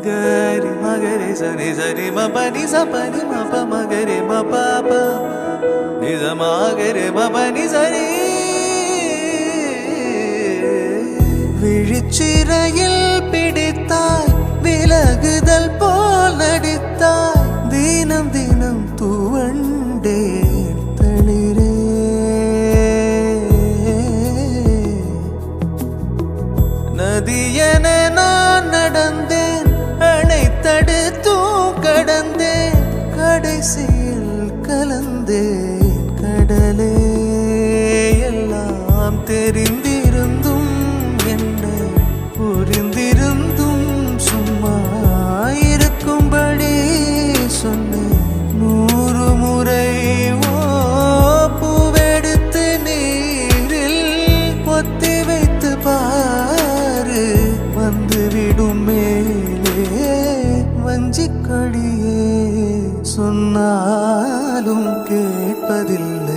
Gari magare sani sani ma pani sa pani ma pa magare ma pa pa ni sa magare ma pani sani விழிச்சிறையில் பிடித்தாய் விலகுதல் போல் நடித்தாய் தினம் தினம் துவண்டேன் தளிரே நதியென நான் நடந்தேன் அணைத்தடுத்தும் கடந்தேன் கடைசியில் கலந்தேன் கடலே எல்லாம் தெரிந்திருந்தும் என்னை புரிந்திருந்தும் சும்மா இருக்கும்படி சொன்னேன் 100 முறை பூவெடுத்து நீரில் பொத்தி வைத்து பாரு வந்துவிடும் மேலே வஞ்சிக்கொடியே சொன்னாலும் கேட்பதில்லை.